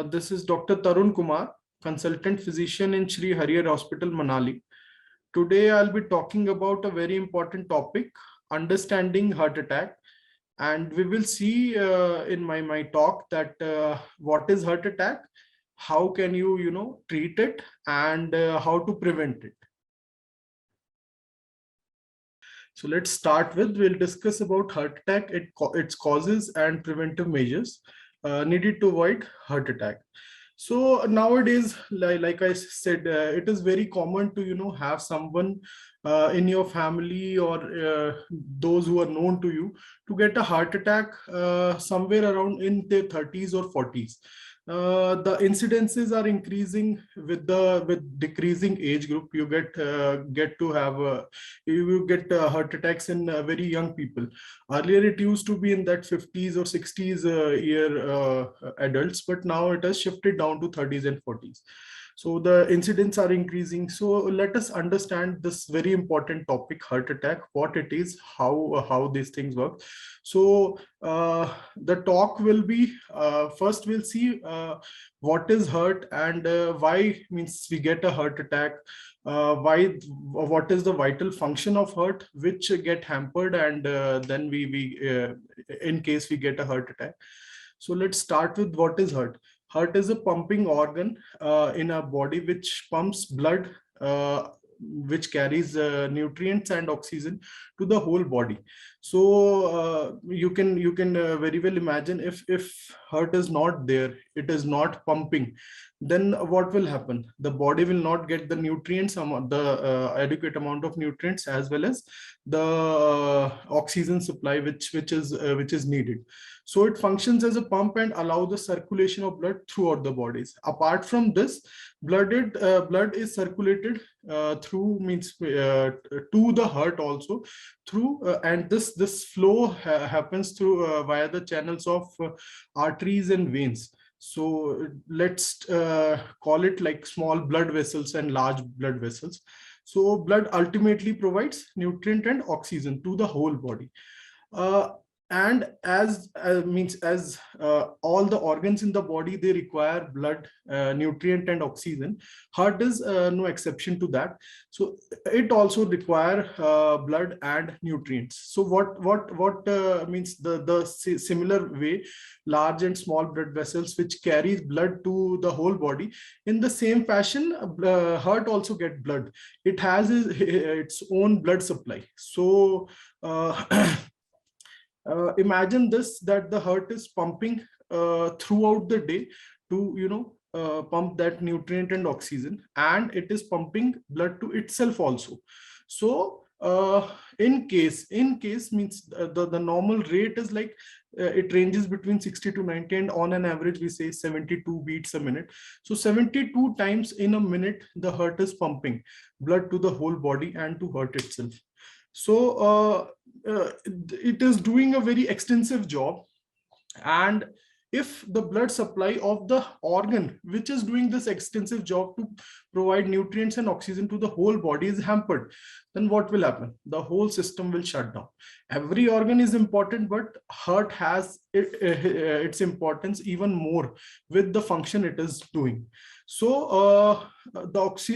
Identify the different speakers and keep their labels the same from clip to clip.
Speaker 1: This is Dr. Tarun Kumar, consultant physician in Shri Harrier Hospital, Manali. Today, I'll be talking about a very important topic, understanding heart attack. And we will see in my talk that what is heart attack, how can you treat it, and how to prevent it. So let's start with, we'll discuss about heart attack, its causes and preventive measures needed to avoid heart attack. So nowadays, like I said, it is very common to have someone in your family or those who are known to you to get a heart attack somewhere around in their 30s or 40s. The incidences are increasing with decreasing age group. You get to have you get heart attacks in very young people. Earlier it used to be in that 50s or 60s year adults, but now it has shifted down to 30s and 40s. So the incidents are increasing. So let us understand this very important topic, heart attack, what it is, how these things work. So the talk will be, first we'll see what is heart and why means we get a heart attack, what is the vital function of heart which get hampered, and then we in case we get a heart attack. So let's start with what is heart. Heart is a pumping organ in our body which pumps blood, which carries nutrients and oxygen to the whole body. So you can very well imagine, if heart is not there, it is not pumping, then what will happen? The body will not get the nutrients, the adequate amount of nutrients, as well as the oxygen supply which is needed. So it functions as a pump and allow the circulation of blood throughout the bodies. Apart from this, blood is circulated through means to the heart also through and this flow happens through via the channels of arteries and veins. So let's call it like small blood vessels and large blood vessels. So blood ultimately provides nutrient and oxygen to the whole body. And as all the organs in the body, they require blood, nutrient and oxygen. Heart is no exception to that. So it also require blood and nutrients. So what means the similar way, large and small blood vessels which carries blood to the whole body, in the same fashion heart also get blood. It has its own blood supply. So imagine this, that the heart is pumping throughout the day to pump that nutrient and oxygen, and it is pumping blood to itself also. So in case means the normal rate is like it ranges between 60 to 90, and on an average we say 72 beats a minute. So 72 times in a minute the heart is pumping blood to the whole body and to heart itself. So it is doing a very extensive job, and if the blood supply of the organ which is doing this extensive job to provide nutrients and oxygen to the whole body is hampered, then what will happen? The whole system will shut down. Every organ is important, but heart has its importance even more with the function it is doing. So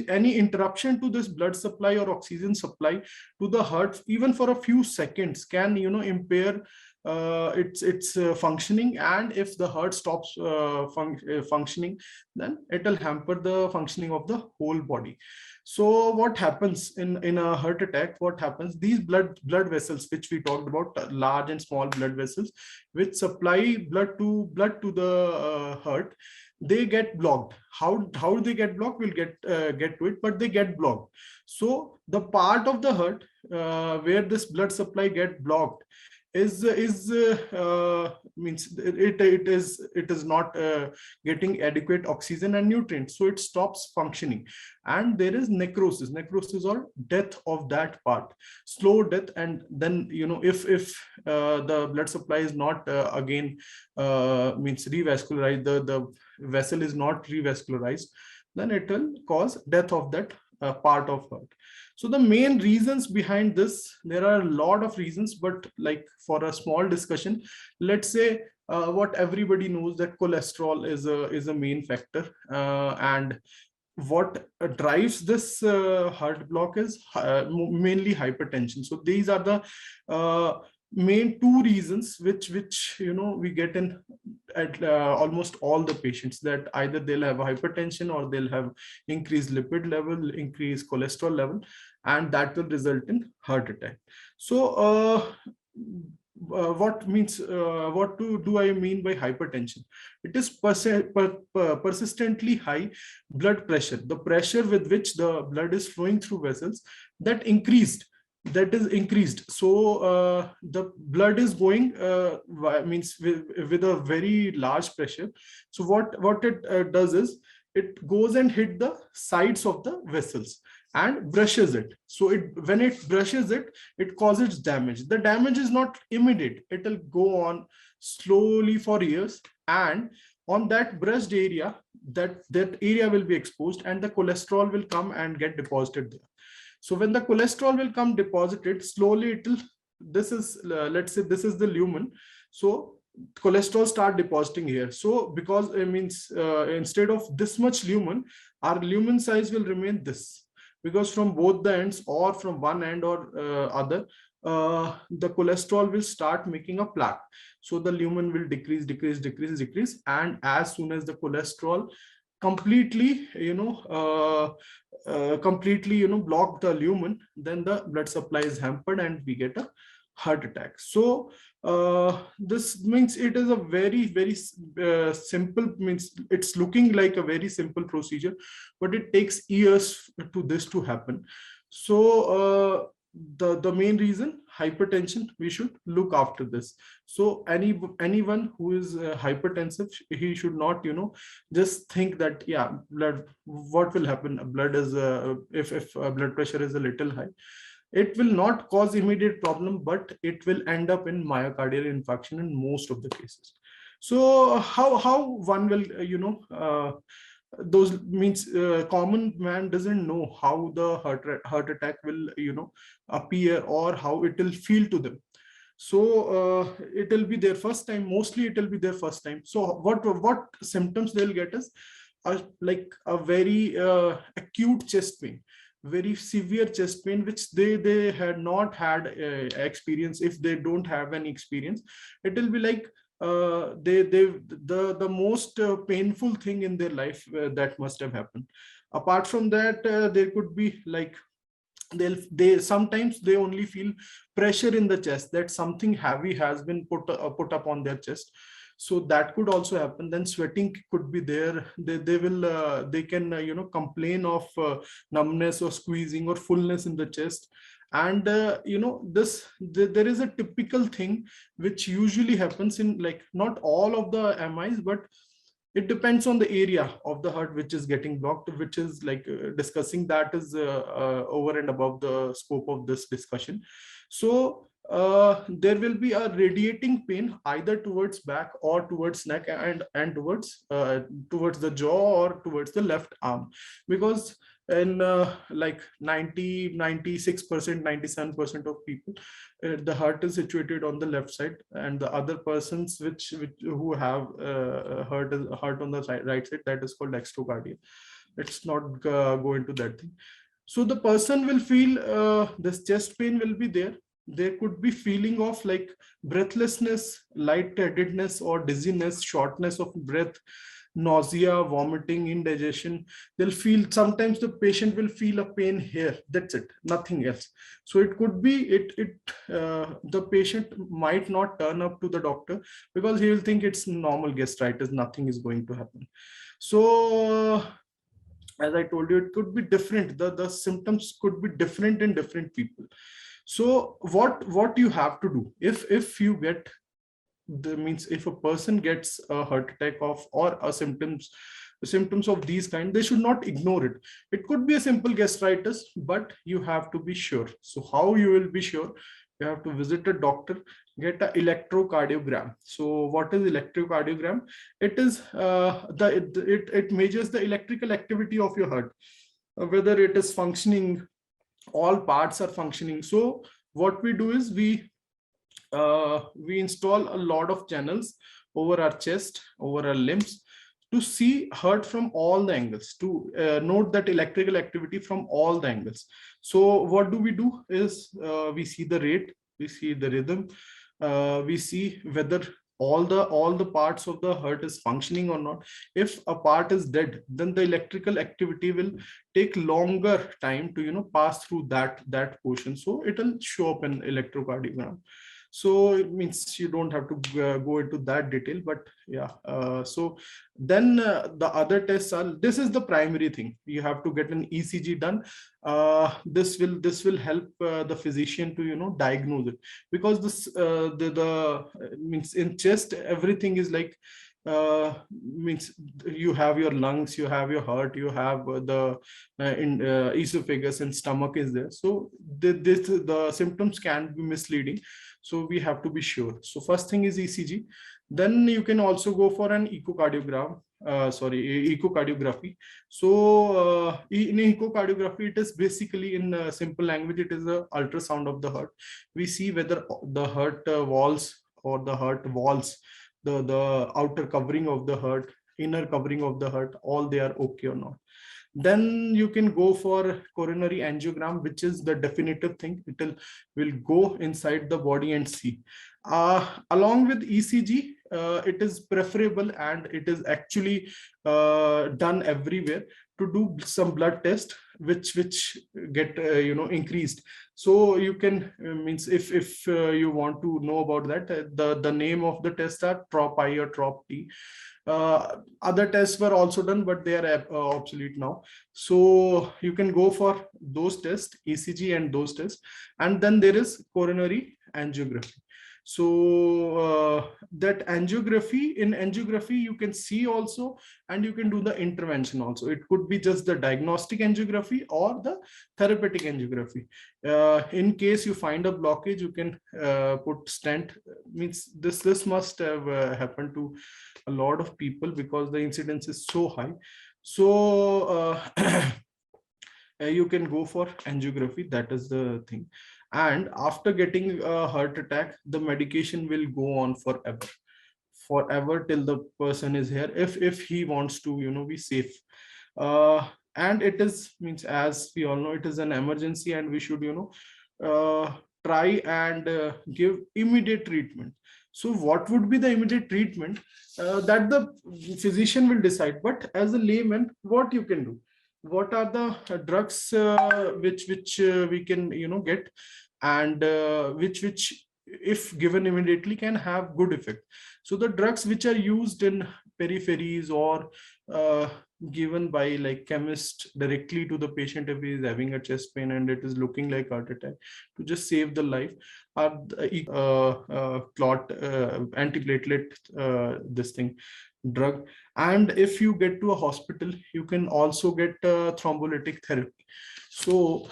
Speaker 1: any interruption to this blood supply or oxygen supply to the heart, even for a few seconds, can impair its functioning. And if the heart stops functioning, then it will hamper the functioning of the whole body. So what happens in a heart attack? What happens? These blood vessels which we talked about, large and small blood vessels which supply blood to the heart, they get blocked. How they get blocked, we'll get to it, but they get blocked. So the part of the heart where this blood supply get blocked is means it is not getting adequate oxygen and nutrients, so it stops functioning, and there is necrosis or death of that part, slow death. And then if the blood supply is not again means revascularized, the vessel is not revascularized, then it will cause death of that part of heart. So the main reasons behind this, there are a lot of reasons, but like for a small discussion, let's say what everybody knows, that cholesterol is a main factor, and what drives this heart block is mainly hypertension. So these are the main two reasons which we get in at almost all the patients, that either they'll have hypertension or they'll have increased lipid level, increased cholesterol level, and that will result in heart attack. So what do I mean by hypertension? It is persistently high blood pressure, the pressure with which the blood is flowing through vessels, that is increased. So the blood is going with a very large pressure. So what it does is, it goes and hit the sides of the vessels and brushes it. So when it brushes it, it causes damage. The damage is not immediate, it will go on slowly for years, and on that brushed area, that area will be exposed, and the cholesterol will come and get deposited there. So when the cholesterol will come deposited, slowly it will, this is let's say this is the lumen. So cholesterol start depositing here. So because it means instead of this much lumen, our lumen size will remain this, because from both the ends or from one end or other, the cholesterol will start making a plaque. So the lumen will decrease, and as soon as the cholesterol completely block the lumen, then the blood supply is hampered and we get a heart attack. So this means it is a very simple, means it's looking like a very simple procedure, but it takes years to this to happen. So the main reason, hypertension, we should look after this. So anyone who is hypertensive, he should not just think that, yeah, blood, what will happen, blood is if blood pressure is a little high, it will not cause immediate problem, but it will end up in myocardial infarction in most of the cases. So how one will those means common man doesn't know how the heart attack will appear, or how it will feel to them. So it will be their first time, mostly it will be their first time. So what symptoms they'll get is like a very acute chest pain, very severe chest pain, which they had not had experience. If they don't have any experience, it will be like the most painful thing in their life that must have happened. Apart from that, there could be like they sometimes they only feel pressure in the chest, that something heavy has been put up on their chest. So that could also happen. Then sweating could be there. They will they can complain of numbness or squeezing or fullness in the chest. And there is a typical thing which usually happens in, like, not all of the MIs, but it depends on the area of the heart which is getting blocked, which is like discussing, that is over and above the scope of this discussion. So there will be a radiating pain either towards back or towards neck, and towards the jaw or towards the left arm, because in like 96%, 97% of people, the heart is situated on the left side, and the other persons who have heart on the right side, that is called dextrocardia. Let's not go into that thing. So the person will feel this chest pain will be there. There could be feeling of like breathlessness, lightheadedness or dizziness, shortness of breath, nausea, vomiting, indigestion. They'll feel, sometimes the patient will feel a pain here, that's it, nothing else. So it could be the patient might not turn up to the doctor, because he will think it's normal gastritis, nothing is going to happen. So as I told you, it could be different, the symptoms could be different in different people. So what you have to do, if you get means if a person gets a heart attack of, or a symptoms of these kind, they should not ignore it. It could be a simple gastritis, but you have to be sure. So how you will be sure? You have to visit a doctor, get an electrocardiogram. So what is electrocardiogram? It is it measures the electrical activity of your heart, whether it is functioning, all parts are functioning. So what we do is we install a lot of channels over our chest, over our limbs, to see heart from all the angles, to note that electrical activity from all the angles. So what do? Is we see the rate, we see the rhythm, we see whether all the parts of the heart is functioning or not. If a part is dead, then the electrical activity will take longer time to pass through that portion, so it will show up in electrocardiogram. So it means you don't have to go into that detail, but yeah. So then the other tests are, this is the primary thing, you have to get an ECG done. This will help the physician to diagnose it, because this the means in chest everything is like, means you have your lungs, you have your heart, you have the esophagus, and stomach is there. So the symptoms can be misleading, so we have to be sure. So first thing is ECG. Then you can also go for an echocardiogram, echocardiography. So in echocardiography, it is basically, in simple language, it is a ultrasound of the heart. We see whether the heart walls, or the heart walls, the outer covering of the heart, inner covering of the heart, all they are okay or not. Then you can go for coronary angiogram, which is the definitive thing. Will go inside the body and see. Along with ECG, it is preferable, and it is actually done everywhere, to do some blood test, which get increased. So you can means, if you want to know about that, the name of the test are TROP-I or TROP-T. Other tests were also done, but they are obsolete now. So you can go for those tests, ECG and those tests. And then there is coronary angiography. So that angiography, in angiography you can see also, and you can do the intervention also. It could be just the diagnostic angiography or the therapeutic angiography. In case you find a blockage, you can put stent. Means this must have happened to a lot of people, because the incidence is so high. So you can go for angiography, that is the thing. And after getting a heart attack, the medication will go on forever till the person is here, if he wants to be safe. And it is, means, as we all know, it is an emergency, and we should try and give immediate treatment. So what would be the immediate treatment, that the physician will decide. But as a layman, what you can do, what are the drugs which we can get, and which if given immediately can have good effect. So the drugs which are used in peripheries, or given by like chemist directly to the patient if he is having a chest pain and it is looking like heart attack, to just save the life, are clot antiplatelet this thing drug. And if you get to a hospital, you can also get thrombolytic therapy. So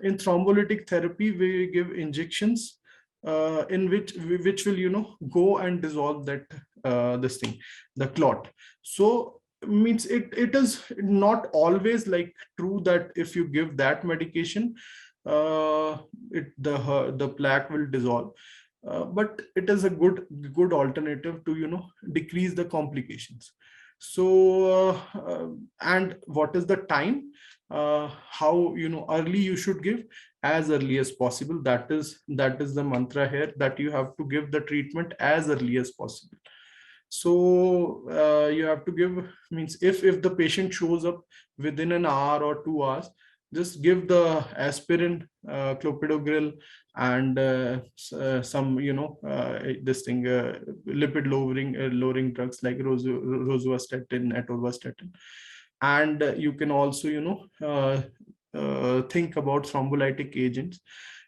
Speaker 1: in thrombolytic therapy, we give injections in which will go and dissolve that this thing, the clot. So means it is not always like true that if you give that medication, the plaque will dissolve. But it is a good alternative to decrease the complications. So and what is the time, how early you should give, as early as possible. That is the mantra here, that you have to give the treatment as early as possible. So you have to give, means, if the patient shows up within an hour or 2 hours, just give the aspirin, clopidogrel, and some this thing, lipid lowering drugs like rosuvastatin, atorvastatin. And you can also think about thrombolytic agents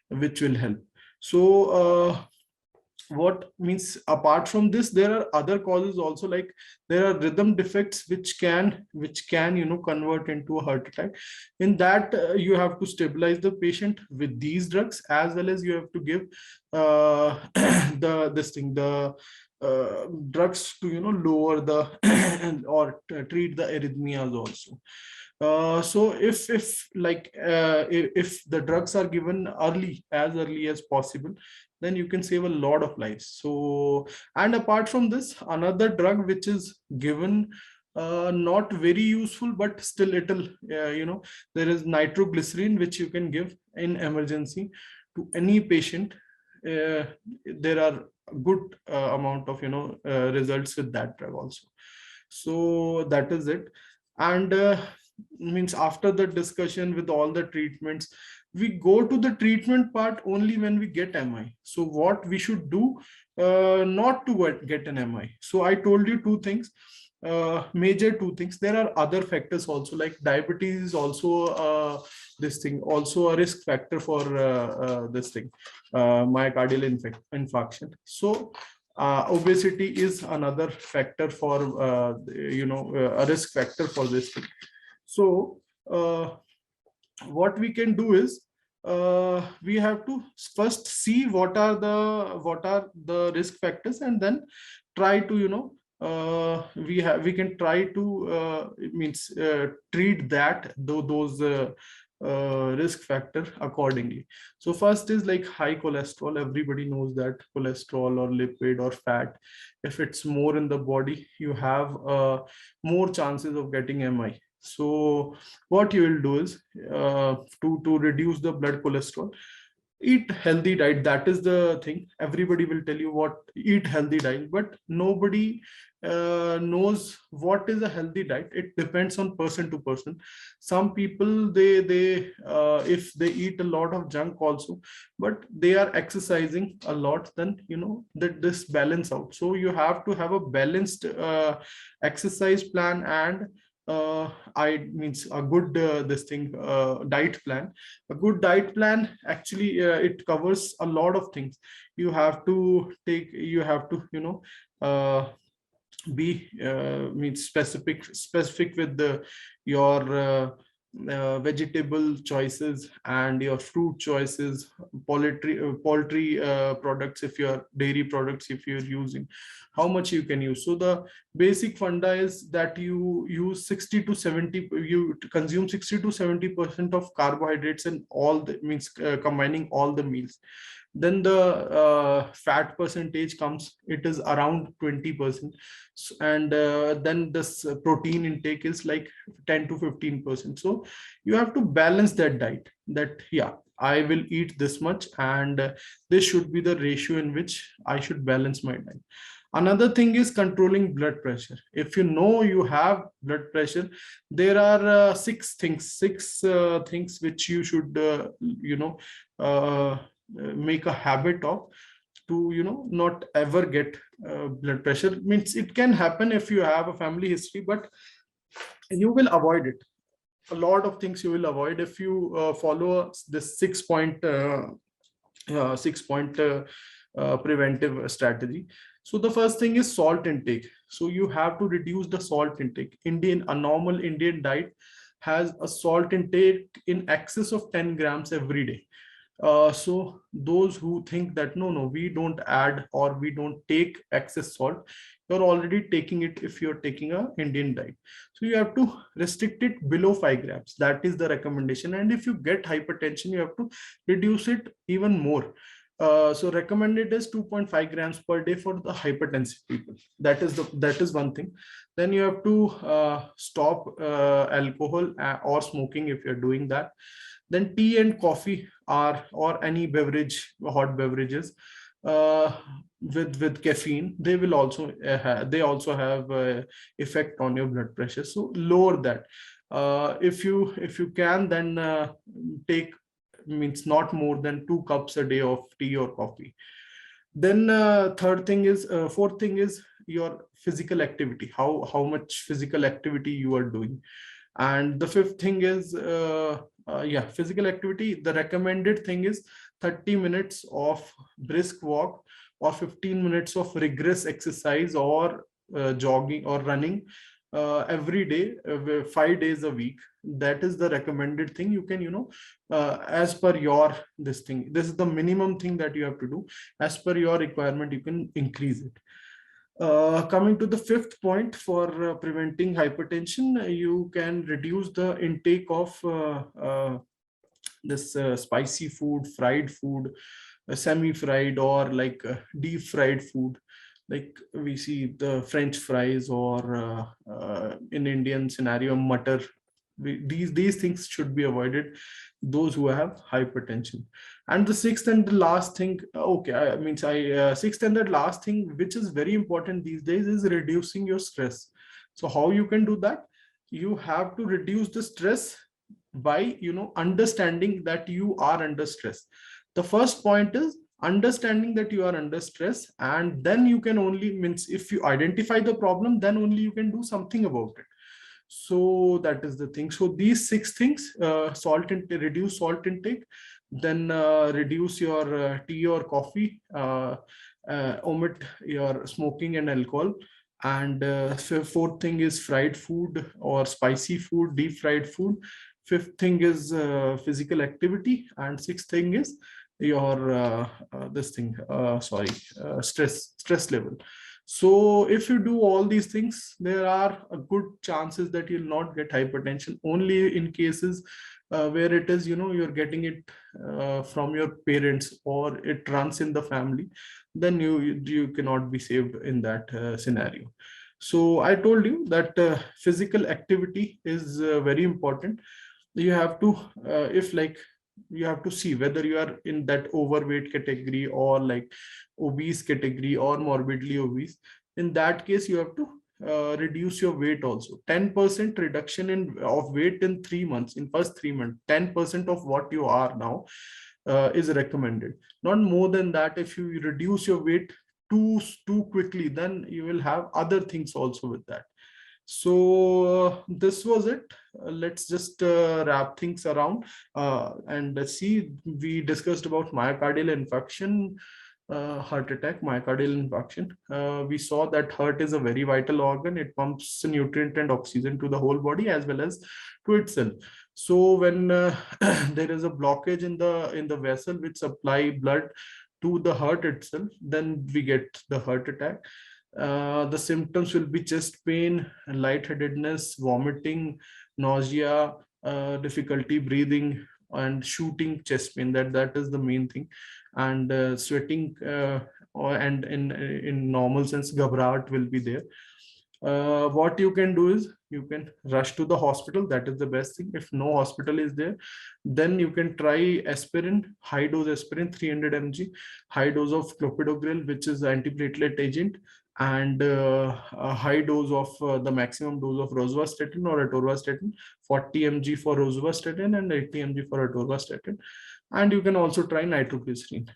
Speaker 1: which will help. So what means, apart from this, there are other causes also, like there are rhythm defects which can convert into a heart attack. In that you have to stabilize the patient with these drugs, as well as you have to give the drugs to lower the or treat the arrhythmias also. So if the drugs are given as early as possible, then you can save a lot of lives. So, and apart from this, another drug which is given, not very useful, but still it'll, there is nitroglycerin which you can give in emergency to any patient. There are good amount of results with that drug also. So that is it. And means after the discussion with all the treatments, we go to the treatment part only when we get MI. So what we should do, not to get an MI. So I told you two things, major two things. There are other factors also, like diabetes is also this thing, also a risk factor for this thing, myocardial infarction. So obesity is another factor for a risk factor for this thing. So what we can do is, we have to first see what are the risk factors, and then try to we can try to treat those risk factor accordingly. So first is like high cholesterol. Everybody knows that cholesterol or lipid or fat, if it's more in the body, you have more chances of getting MI. So what you will do is, to reduce the blood cholesterol, eat healthy diet. That is the thing. Everybody will tell you what, eat healthy diet, but nobody knows what is a healthy diet. It depends on person to person. Some people, they if they eat a lot of junk also, but they are exercising a lot, then that this balance out. So you have to have a balanced exercise plan, and I means a good this thing diet plan. A good diet plan actually, it covers a lot of things. You have to be means specific with your vegetable choices and your fruit choices, poultry products, if you're dairy products, if you're using, how much you can use. So the basic funda is that you use 60 to 70, you consume 60 to 70% of carbohydrates in all the means, combining all the meals. Then the fat percentage comes, it is around 20%. And then this protein intake is like 10 to 15%. So you have to balance that diet, that yeah, I will eat this much, and this should be the ratio in which I should balance my diet. Another thing is controlling blood pressure. If you know you have blood pressure, there are six things which you should make a habit of, to not ever get blood pressure. Means it can happen if you have a family history, but you will avoid it. A lot of things you will avoid if you follow this 6 point preventive strategy. So the first thing is salt intake. So you have to reduce the salt intake. A normal Indian diet has a salt intake in excess of 10 grams every day. So those who think that no, we don't add or we don't take excess salt, you're already taking it if you're taking a Indian diet. So you have to restrict it below 5 grams. That is the recommendation. And if you get hypertension, you have to reduce it even more. So recommended is 2.5 grams per day for the hypertensive people. That is one thing. Then you have to stop alcohol or smoking if you're doing that. Then tea and coffee are, or any beverage, hot beverages with caffeine, they will also they also have effect on your blood pressure. So lower that. If you can, then take, means not more than 2 cups a day of tea or coffee. Then fourth thing is your physical activity, how much physical activity you are doing. And the fifth thing is physical activity. The recommended thing is 30 minutes of brisk walk, or 15 minutes of rigorous exercise, or jogging or running every day, 5 days a week. That is the recommended thing. You can as per your this is the minimum thing that you have to do. As per your requirement, you can increase it. Coming to the fifth point for preventing hypertension, you can reduce the intake of this spicy food, fried food, semi-fried or like deep fried food. Like we see the French fries or in Indian scenario, mutter. These things should be avoided. Those who have hypertension. And the sixth and the last thing, okay, I means I sixth and the last thing, which is very important these days, is reducing your stress. So how you can do that? You have to reduce the stress by understanding that you are under stress. The first point is understanding that you are under stress, and then you can only, means if you identify the problem, then only you can do something about it. So that is the thing. So these six things: salt intake, reduce salt intake, then reduce your tea or coffee, omit your smoking and alcohol, and fourth thing is fried food or spicy food, deep fried food. Fifth thing is physical activity, and sixth thing is your this thing sorry stress level. So if you do all these things, there are a good chances that you'll not get hypertension. Only in cases where it is, you're getting it from your parents or it runs in the family, then you cannot be saved in that scenario. So I told you that physical activity is very important. You have to if like you have to see whether you are in that overweight category or like obese category or morbidly obese. In that case, you have to reduce your weight also. 10% reduction in of weight in 3 months, in first 3 months, 10% of what you are now is recommended. Not more than that. If you reduce your weight too quickly, then you will have other things also with that. So this was it. Let's just wrap things around and see. We discussed about myocardial infarction, heart attack, myocardial infarction. We saw that heart is a very vital organ. It pumps nutrient and oxygen to the whole body as well as to itself. So when there is a blockage in the vessel which supply blood to the heart itself, then we get the heart attack. The symptoms will be chest pain, lightheadedness, vomiting, nausea, difficulty breathing, and shooting chest pain. That is the main thing. And sweating, and in normal sense, ghabrat will be there. What you can do is you can rush to the hospital. That is the best thing. If no hospital is there, then you can try aspirin, high dose aspirin, 300 mg, high dose of clopidogrel, which is antiplatelet agent, and a high dose of the maximum dose of rosuvastatin or atorvastatin, 40 mg for rosuvastatin and 80 mg for atorvastatin. And you can also try nitroglycerin.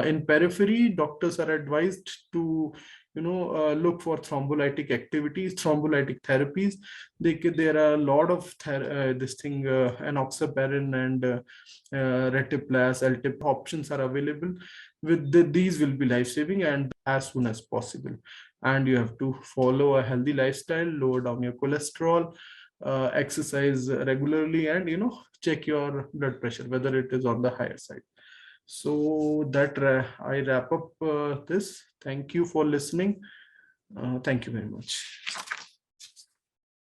Speaker 1: In periphery, doctors are advised to look for thrombolytic activities, thrombolytic therapies. There are a lot of this thing, enoxaparin and retiplas, LTIP options are available. These will be life-saving and as soon as possible. And you have to follow a healthy lifestyle, lower down your cholesterol, exercise regularly, and check your blood pressure whether it is on the higher side. So that I wrap up this. Thank you for listening. Thank you very much.